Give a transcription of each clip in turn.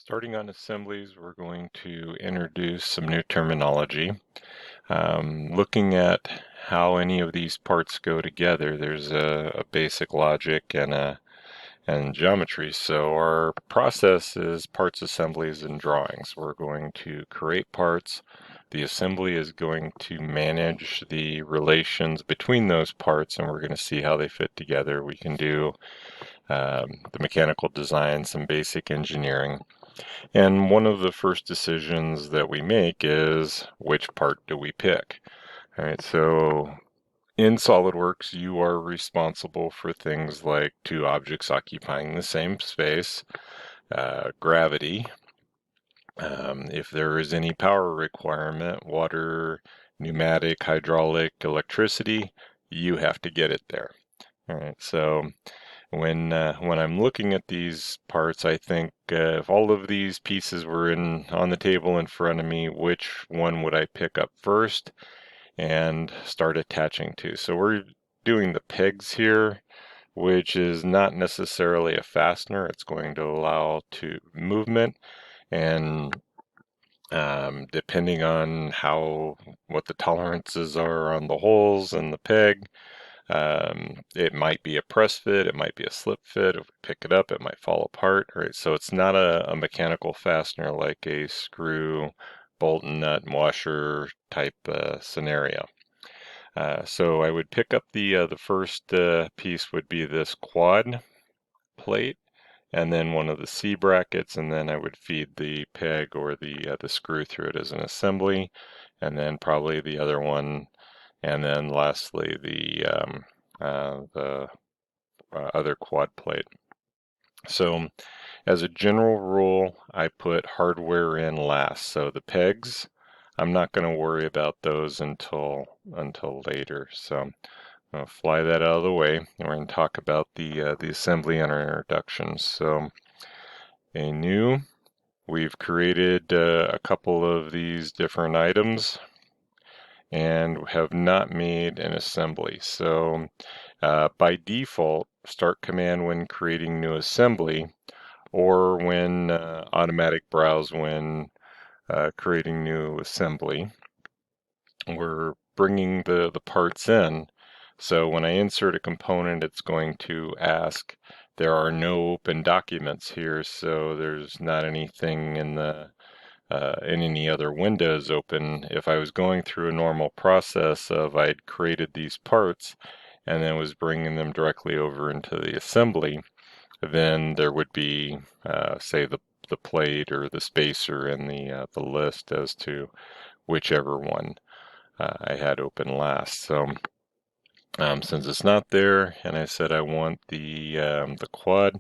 Starting on assemblies, we're going to introduce some new terminology. Looking at how any of these parts go together, there's a basic logic and geometry. So our process is parts assemblies and drawings. We're going to create parts. The assembly is going to manage the relations between those parts, and we're going to see how they fit together. We can do the mechanical design, some basic engineering. And one of the first decisions that we make is which part do we pick? All right, so in SolidWorks, you are responsible for things like two objects occupying the same space, gravity. If there is any power requirement, water, pneumatic, hydraulic, electricity, you have to get it there. All right, so when I'm looking at these parts, I think if all of these pieces were on the table in front of me, which one would I pick up first and start attaching to? So we're doing the pegs here, which is not necessarily a fastener. It's going to allow to movement, and depending on what the tolerances are on the holes and the peg, it might be a press fit, it might be a slip fit. If we pick it up, it might fall apart, right? So it's not a mechanical fastener like a screw, bolt and nut, and washer type scenario. So I would pick up the first piece would be this quad plate, and then one of the C brackets, and then I would feed the peg or the screw through it as an assembly, and then probably the other one, and then lastly the other quad plate. So as a general rule, I put hardware in last. So the pegs, I'm not going to worry about those until later. So I'll fly that out of the way, and we're going to talk about the assembly and our introductions. So a new, we've created a couple of these different items and have not made an assembly. So by default, start command when creating new assembly, or when automatic browse when creating new assembly. We're bringing the parts in. So when I insert a component, it's going to ask, there are no open documents here, so there's not anything in any other windows open. If I was going through a normal process of I'd created these parts and then was bringing them directly over into the assembly, then there would be, say, the plate or the spacer in the list as to whichever one I had open last. So since it's not there, and I said I want the quad,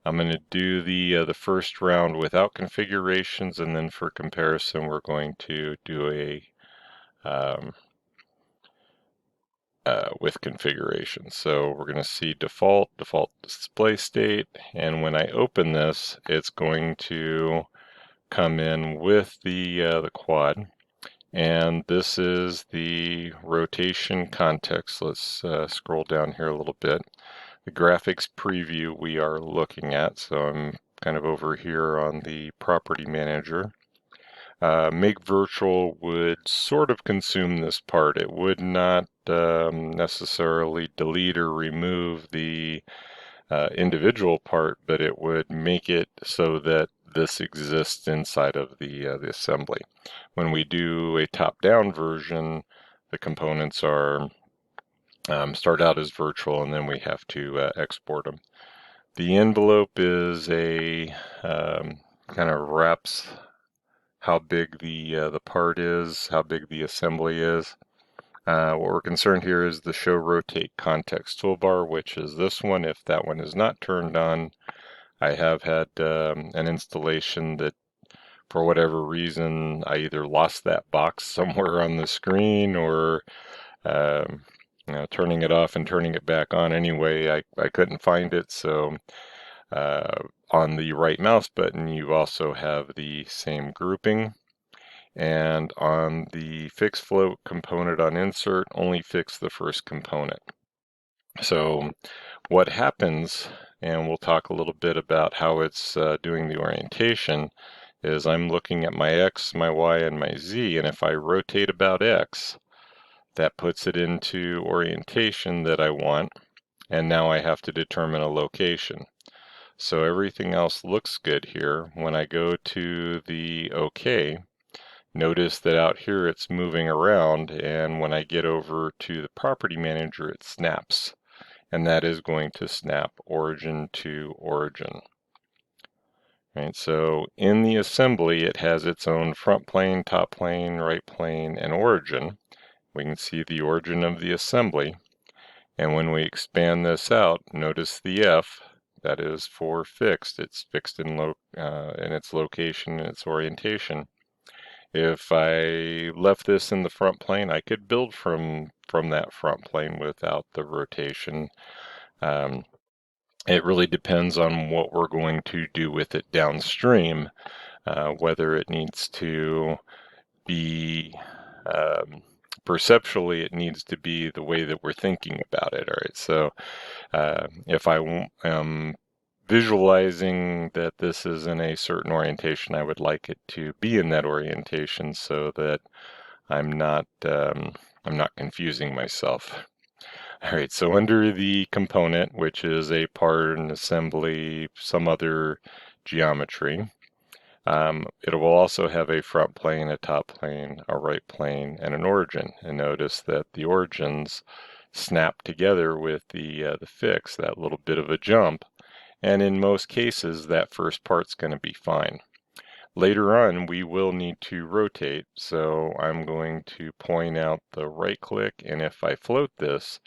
I'm going to do the first round without configurations, and then for comparison, we're going to do a um, with configurations. So we're going to see default display state, and when I open this, it's going to come in with the quad. And this is the rotation context. Let's scroll down here a little bit. The graphics preview we are looking at, so I'm kind of over here on the property manager. Make virtual would sort of consume this part. It would not necessarily delete or remove the individual part, but it would make it so that this exists inside of the assembly. When we do a top-down version, the components are start out as virtual, and then we have to export them. The envelope is a kind of wraps how big the part is, how big the assembly is. What we're concerned here is the show rotate context toolbar, which is this one. If that one is not turned on, I have had an installation that for whatever reason I either lost that box somewhere on the screen, or um, turning it off and turning it back on anyway, I couldn't find it. So on the right mouse button, you also have the same grouping. And on the fix float component on insert, only fix the first component. So what happens, and we'll talk a little bit about how it's doing the orientation, is I'm looking at my X, my Y, and my Z, and if I rotate about X, that puts it into orientation that I want, and now I have to determine a location. So everything else looks good here. When I go to the OK, notice that out here it's moving around, and when I get over to the property manager, it snaps. And that is going to snap origin to origin. Right, so in the assembly, it has its own front plane, top plane, right plane, and origin. We can see the origin of the assembly. And when we expand this out, notice the F, that is for fixed. It's fixed in its location and its orientation. If I left this in the front plane, I could build from that front plane without the rotation. It really depends on what we're going to do with it downstream, whether it needs to be perceptually, it needs to be the way that we're thinking about it. All right, so if I am visualizing that this is in a certain orientation, I would like it to be in that orientation so that I'm not confusing myself. All right, so under the component, which is a part, an assembly, some other geometry, it will also have a front plane, a top plane, a right plane, and an origin. And notice that the origins snap together with the fix, that little bit of a jump. And in most cases, that first part's going to be fine. Later on, we will need to rotate, so I'm going to point out the right click, and if I float this,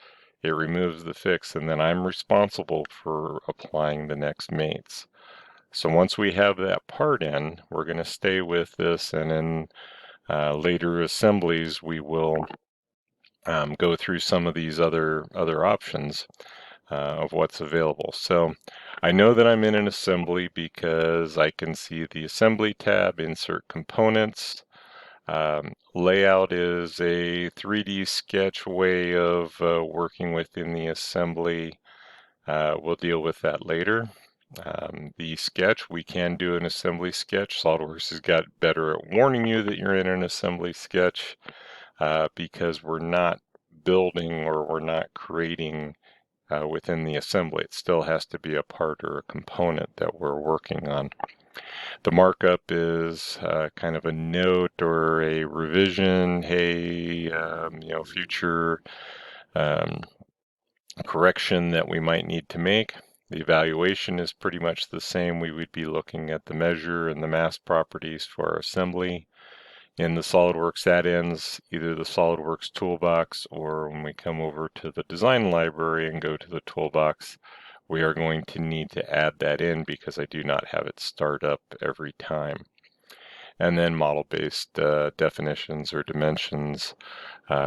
it removes the fix, and then I'm responsible for applying the next mates. So once we have that part in, we're going to stay with this, and in later assemblies, we will go through some of these other options of what's available. So I know that I'm in an assembly because I can see the assembly tab, insert components. Layout is a 3D sketch way of working within the assembly. We'll deal with that later. The sketch, we can do an assembly sketch. SOLIDWORKS has got better at warning you that you're in an assembly sketch because we're not building or we're not creating within the assembly. It still has to be a part or a component that we're working on. The markup is kind of a note or a revision. Hey, future correction that we might need to make. The evaluation is pretty much the same. We would be looking at the measure and the mass properties for our assembly. In the SOLIDWORKS add-ins, either the SOLIDWORKS toolbox or when we come over to the design library and go to the toolbox, we are going to need to add that in because I do not have it start up every time. And then model-based definitions or dimensions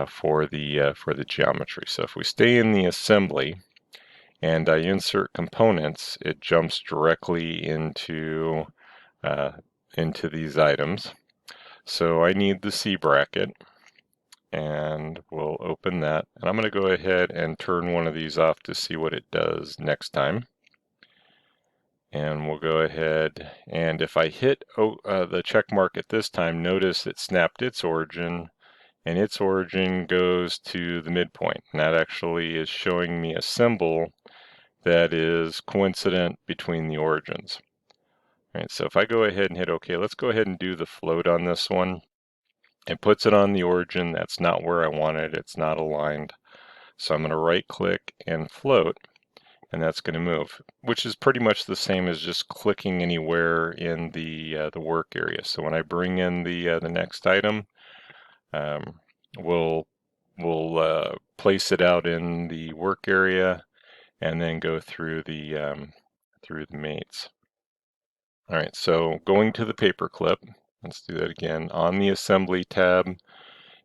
for the geometry. So if we stay in the assembly and I insert components, it jumps directly into these items. So I need the C bracket, and we'll open that. And I'm going to go ahead and turn one of these off to see what it does next time. And we'll go ahead, and if I hit the check mark at this time, notice it snapped its origin, and its origin goes to the midpoint. And that actually is showing me a symbol that is coincident between the origins. All right, so if I go ahead and hit OK, let's go ahead and do the float on this one. It puts it on the origin. That's not where I want it. It's not aligned. So I'm going to right click and float, and that's going to move, which is pretty much the same as just clicking anywhere in the work area. So when I bring in the next item, we'll place it out in the work area and then go through the mates. All right, so going to the paperclip, let's do that again. On the assembly tab,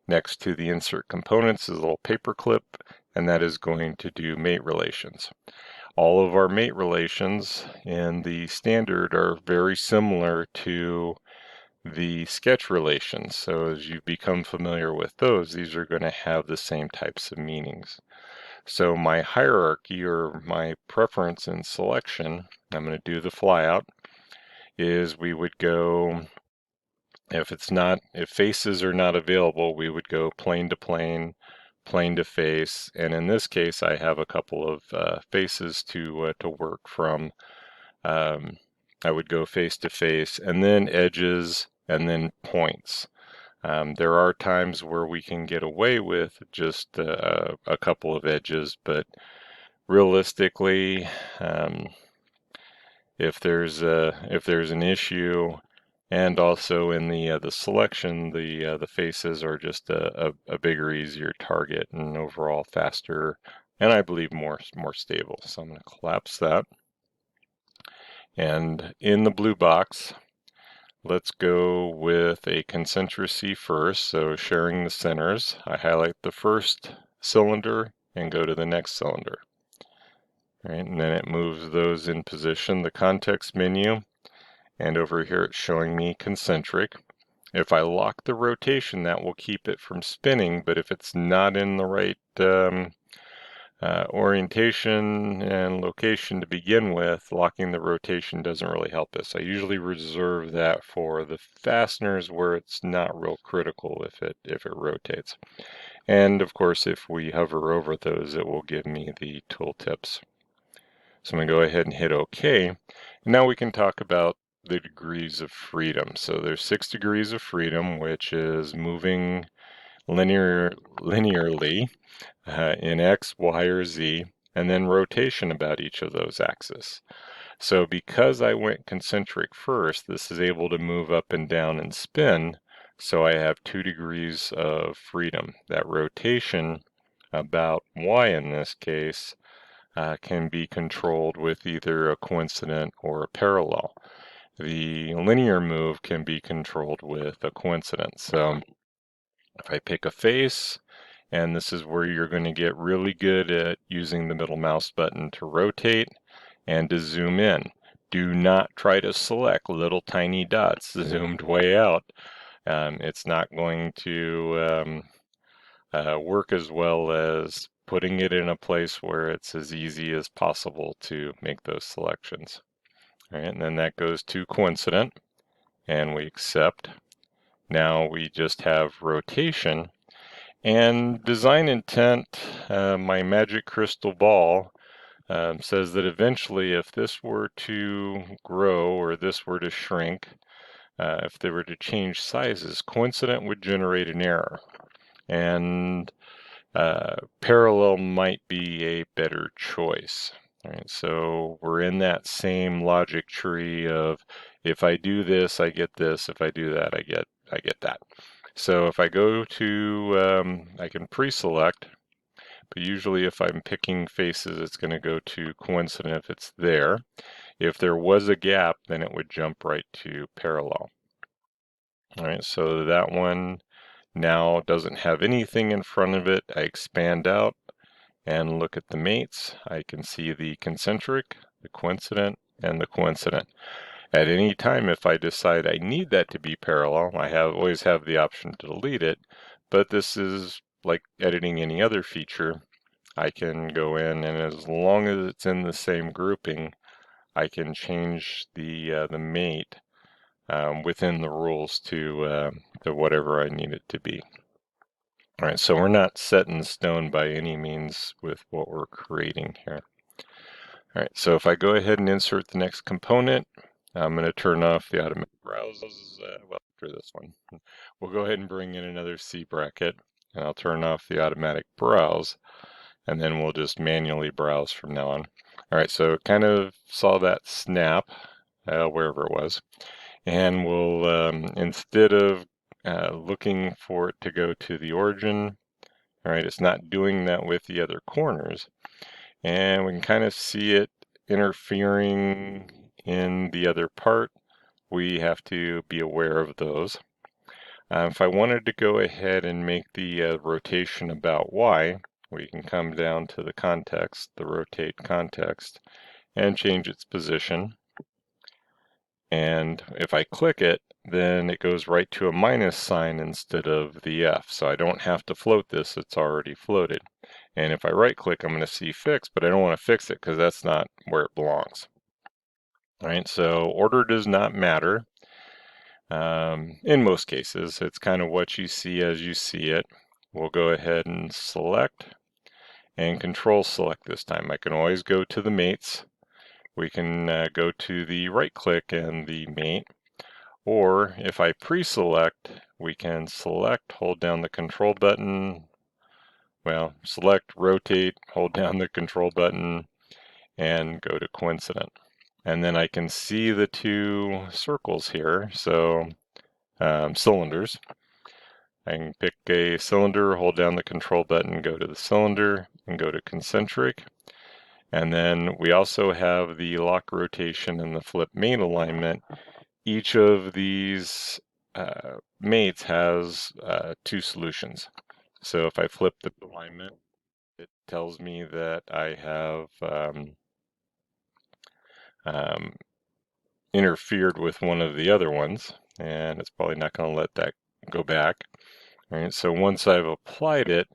next to the insert components is a little paperclip, and that is going to do mate relations. All of our mate relations in the standard are very similar to the sketch relations. So as you become familiar with those, these are going to have the same types of meanings. So my hierarchy or my preference in selection, I'm going to do the flyout, is we would go, if faces are not available, we would go plane to plane, plane to face, and in this case I have a couple of faces to work from. I would go face to face, and then edges, and then points. There are times where we can get away with just a couple of edges, but realistically, um, if there's an issue, and also in the selection, the faces are just a bigger, easier target, and overall faster, and I believe more stable. So I'm going to collapse that. And in the blue box, let's go with a concentracy first, so sharing the centers. I highlight the first cylinder and go to the next cylinder. Right, and then it moves those in position, the context menu, and over here it's showing me concentric. If I lock the rotation, that will keep it from spinning, but if it's not in the right orientation and location to begin with, locking the rotation doesn't really help us. I usually reserve that for the fasteners where it's not real critical if it rotates. And of course, if we hover over those, it will give me the tooltips. So I'm going to go ahead and hit OK. And now we can talk about the degrees of freedom. So there's 6 degrees of freedom, which is moving linearly in X, Y, or Z, and then rotation about each of those axes. So because I went concentric first, this is able to move up and down and spin, so I have 2 degrees of freedom. That rotation about Y in this case can be controlled with either a coincident or a parallel. The linear move can be controlled with a coincident. So if I pick a face, and this is where you're going to get really good at using the middle mouse button to rotate and to zoom in. Do not try to select little tiny dots zoomed way out. It's not going to work as well as putting it in a place where it's as easy as possible to make those selections. All right, and then that goes to coincident, and we accept. Now we just have rotation. And design intent, my magic crystal ball, says that eventually if this were to grow or this were to shrink, if they were to change sizes, coincident would generate an error. And parallel might be a better choice. All right, so we're in that same logic tree of if I do this, I get this. If I do that, I get that. So if I go to, I can pre-select, but usually if I'm picking faces, it's going to go to coincident if it's there. If there was a gap, then it would jump right to parallel. All right, so that one now doesn't have anything in front of it. I expand out and look at the mates. I can see the concentric, the coincident, and the coincident. At any time, if I decide I need that to be parallel, I always have the option to delete it, but this is like editing any other feature. I can go in, and as long as it's in the same grouping, I can change the mate within the rules to whatever I need it to be. All right, so we're not set in stone by any means with what we're creating here. All right, so if I go ahead and insert the next component, I'm going to turn off the automatic browse. Well, after this one, we'll go ahead and bring in another C bracket, and I'll turn off the automatic browse, and then we'll just manually browse from now on. All right, so kind of saw that snap, wherever it was, and we'll, instead of looking for it to go to the origin, all right, it's not doing that with the other corners, and we can kind of see it interfering in the other part. We have to be aware of those. If I wanted to go ahead and make the rotation about Y, we can come down to the context, the rotate context, and change its position. And if I click it, then it goes right to a minus sign instead of the F. So I don't have to float this, it's already floated. And if I right click, I'm going to see fix, but I don't want to fix it because that's not where it belongs. All right, so order does not matter. In most cases, it's kind of what you see as you see it. We'll go ahead and select and control select this time. I can always go to the mates. We can go to the right click and the mate, or if I pre-select, we can select, hold down the control button, well, select, rotate, hold down the control button, and go to coincident. And then I can see the two circles here, so cylinders. I can pick a cylinder, hold down the control button, go to the cylinder, and go to concentric. And then we also have the lock rotation and the flip mate alignment. Each of these mates has two solutions. So if I flip the alignment, it tells me that I have interfered with one of the other ones, and it's probably not going to let that go back. All right, so once I've applied it,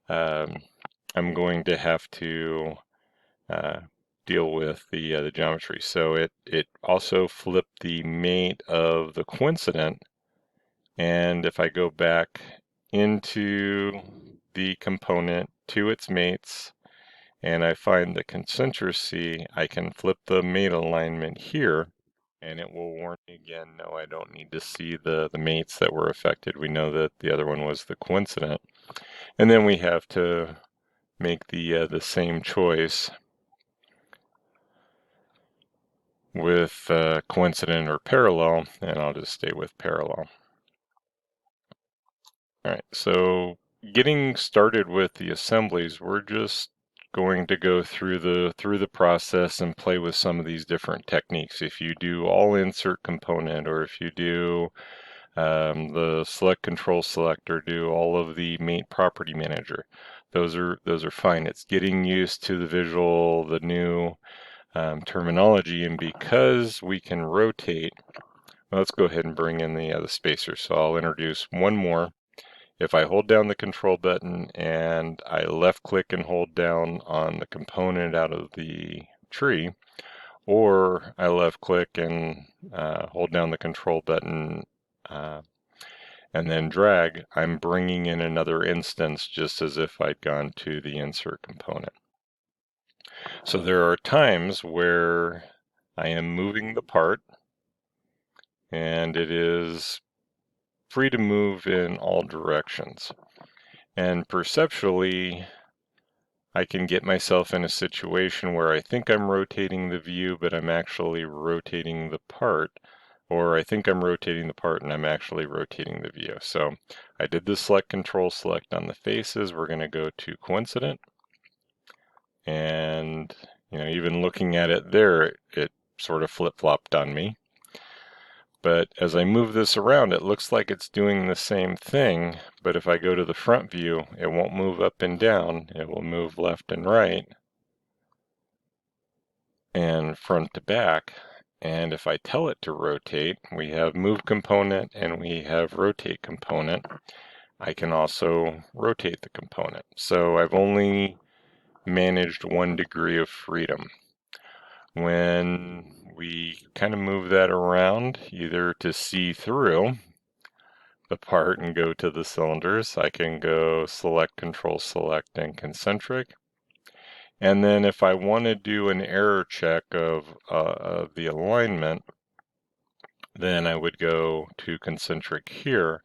I'm going to have to deal with the geometry. So it also flipped the mate of the coincident, and if I go back into the component to its mates and I find the concentricity, I can flip the mate alignment here and it will warn me again, no, I don't need to see the mates that were affected. We know that the other one was the coincident. And then we have to make the same choice with coincident or parallel, and I'll just stay with parallel. All right, so getting started with the assemblies, we're just going to go through the process and play with some of these different techniques. If you do all insert component, or if you do the select control select, or do all of the mate property manager, those are fine. It's getting used to the visual, the new terminology, and because we can rotate, well, let's go ahead and bring in the spacer. So I'll introduce one more. If I hold down the control button and I left click and hold down on the component out of the tree, or I left click and hold down the control button and then drag, I'm bringing in another instance just as if I'd gone to the insert component. So there are times where I am moving the part and it is free to move in all directions. And perceptually, I can get myself in a situation where I think I'm rotating the view, but I'm actually rotating the part, or I think I'm rotating the part and I'm actually rotating the view. So I did the select control select on the faces. We're going to go to coincident. And even looking at it there, it sort of flip-flopped on me. But as I move this around, it looks like it's doing the same thing, but if I go to the front view, it won't move up and down. It will move left and right and front to back. And if I tell it to rotate, we have move component and we have rotate component. I can also rotate the component. So I've only managed 1 degree of freedom. When we kind of move that around, either to see through the part and go to the cylinders, I can go select, control select, and concentric. And then if I want to do an error check of the alignment, then I would go to concentric here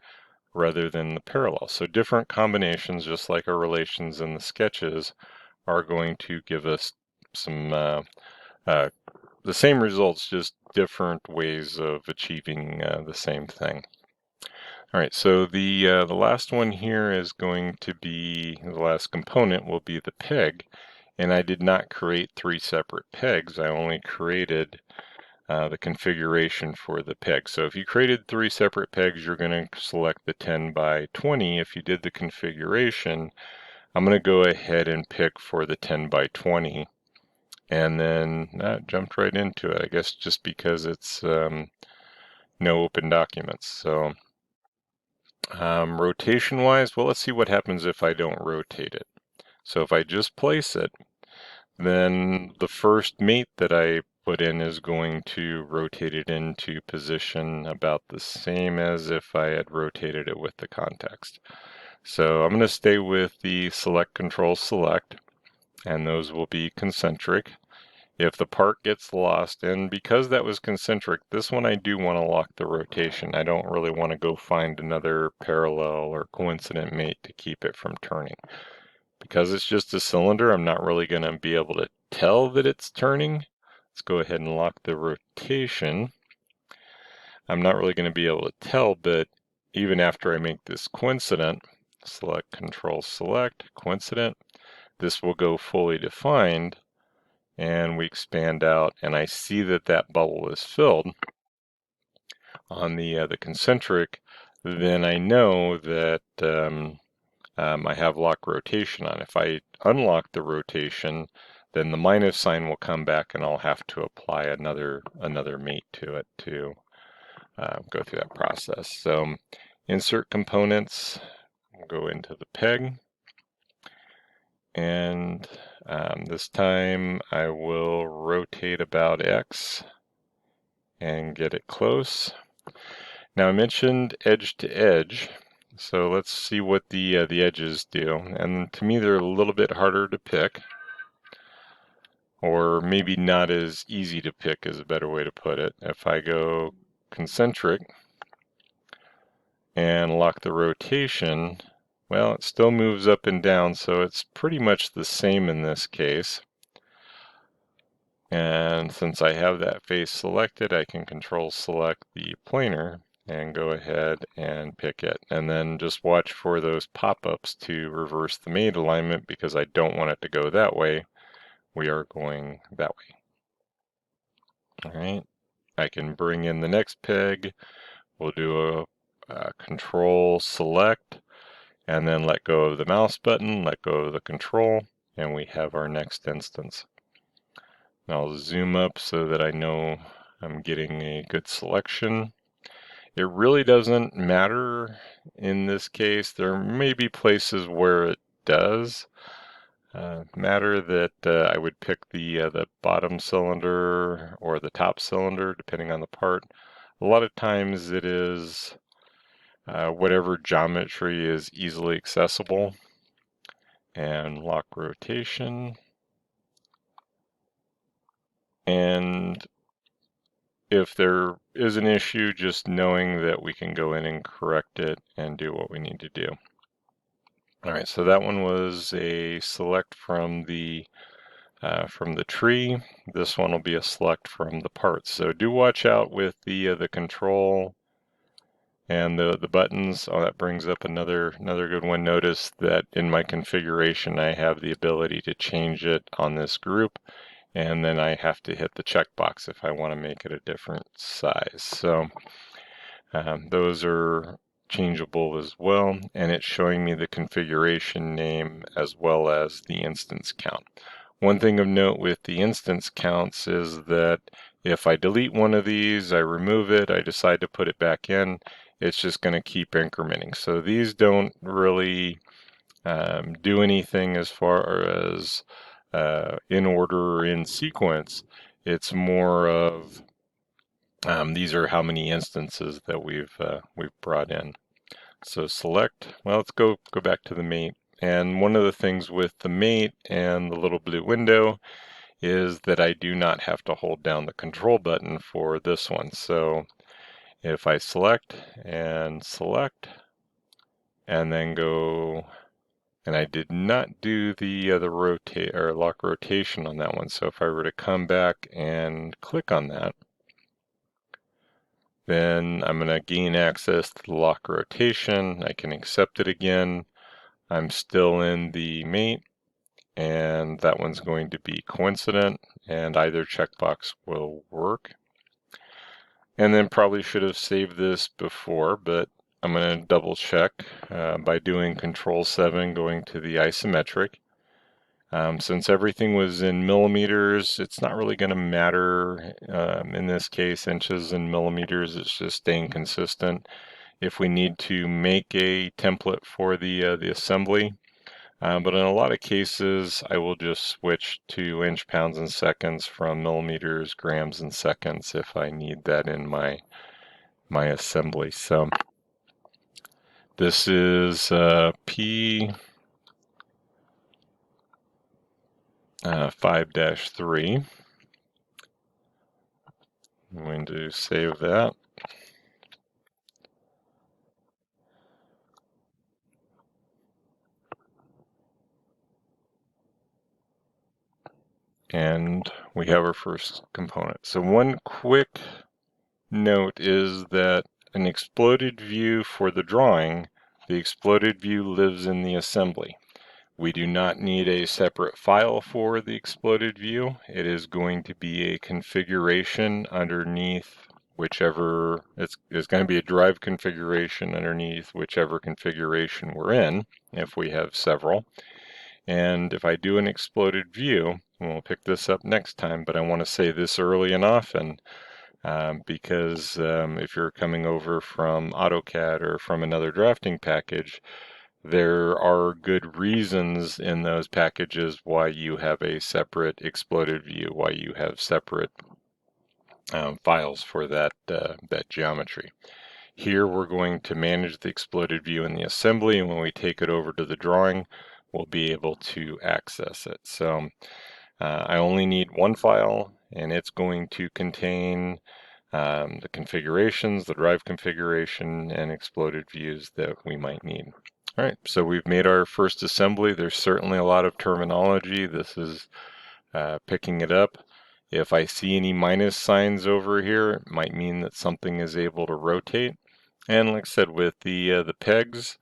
rather than the parallel. So different combinations, just like our relations in the sketches, are going to give us some the same results, just different ways of achieving the same thing. All right, so the last one here is going to be, the last component will be the peg, and I did not create 3 separate pegs. I only created the configuration for the peg. So if you created 3 separate pegs, you're going to select the 10 by 20. If you did the configuration, I'm going to go ahead and pick for the 10 by 20. And then that jumped right into it, I guess just because it's no open documents. So rotation wise, well, let's see what happens if I don't rotate it. So if I just place it, then the first mate that I put in is going to rotate it into position about the same as if I had rotated it with the context. So I'm going to stay with the select control select, and those will be concentric. If the part gets lost, and because that was concentric, this one I do want to lock the rotation. I don't really want to go find another parallel or coincident mate to keep it from turning. Because it's just a cylinder, I'm not really going to be able to tell that it's turning. Let's go ahead and lock the rotation. I'm not really going to be able to tell, but even after I make this coincident, select control select, coincident, this will go fully defined, and we expand out, and I see that that bubble is filled on the concentric. Then I know that I have lock rotation on. If I unlock the rotation, then the minus sign will come back, and I'll have to apply another mate to it to go through that process. So insert components, we'll go into the peg, and this time I will rotate about X and get it close. Now I mentioned edge to edge, so let's see what the edges do. And to me, they're a little bit harder to pick, or maybe not as easy to pick is a better way to put it. If I go concentric and lock the rotation, well, it still moves up and down, so it's pretty much the same in this case. And since I have that face selected, I can control select the planar and go ahead and pick it. And then just watch for those pop-ups to reverse the mate alignment, because I don't want it to go that way. We are going that way. All right, I can bring in the next peg. We'll do a control select, and then let go of the mouse button, let go of the control, and we have our next instance. I'll zoom up so that I know I'm getting a good selection. It really doesn't matter in this case. There may be places where it does matter that I would pick the bottom cylinder or the top cylinder, depending on the part. A lot of times it is whatever geometry is easily accessible. And lock rotation. And if there is an issue, just knowing that we can go in and correct it and do what we need to do. All right, so that one was a select from the tree. This one will be a select from the parts. So do watch out with the control and the buttons. Oh, that brings up another good one. Notice that in my configuration, I have the ability to change it on this group, and then I have to hit the checkbox if I want to make it a different size. So those are changeable as well, and it's showing me the configuration name as well as the instance count. One thing of note with the instance counts is that if I delete one of these, I remove it, I decide to put it back in, it's just going to keep incrementing. So these don't really do anything as far as in order or in sequence. It's more of these are how many instances that we've brought in. So select. Well, let's go back to the mate. And one of the things with the mate and the little blue window is that I do not have to hold down the control button for this one. So if I select and then go, and I did not do the rotate or lock rotation on that one. So if I were to come back and click on that, then I'm going to gain access to the lock rotation. I can accept it again. I'm still in the mate, and that one's going to be coincident, and either checkbox will work. And then probably should have saved this before, but I'm going to double check by doing Control 7, going to the isometric. Since everything was in millimeters, it's not really going to matter in this case, inches and millimeters. It's just staying consistent. If we need to make a template for the assembly, But in a lot of cases, I will just switch to inch, pounds, and seconds from millimeters, grams, and seconds if I need that in my assembly. So this is P5-3. I'm going to save that. And we have our first component. So one quick note is that an exploded view for the drawing, the exploded view lives in the assembly. We do not need a separate file for the exploded view. It is going to be a configuration underneath whichever, it's going to be a drive configuration underneath whichever configuration we're in, if we have several. And if I do an exploded view, and we'll pick this up next time, but I want to say this early and often, because if you're coming over from AutoCAD or from another drafting package, there are good reasons in those packages why you have a separate exploded view, why you have separate files for that geometry. Here we're going to manage the exploded view in the assembly, and when we take it over to the drawing, we'll be able to access it. So I only need one file, and it's going to contain the configurations, the drive configuration, and exploded views that we might need. All right, so we've made our first assembly. There's certainly a lot of terminology. This is picking it up. If I see any minus signs over here, it might mean that something is able to rotate. And like I said, with the pegs,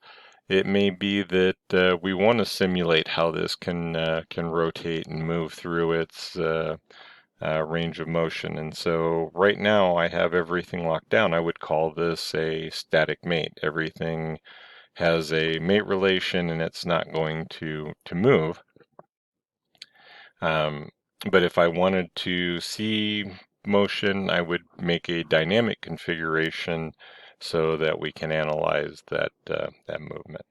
it may be that we want to simulate how this can rotate and move through its range of motion. And so right now I have everything locked down. I would call this a static mate. Everything has a mate relation and it's not going to move. But if I wanted to see motion, I would make a dynamic configuration so that we can analyze that movement.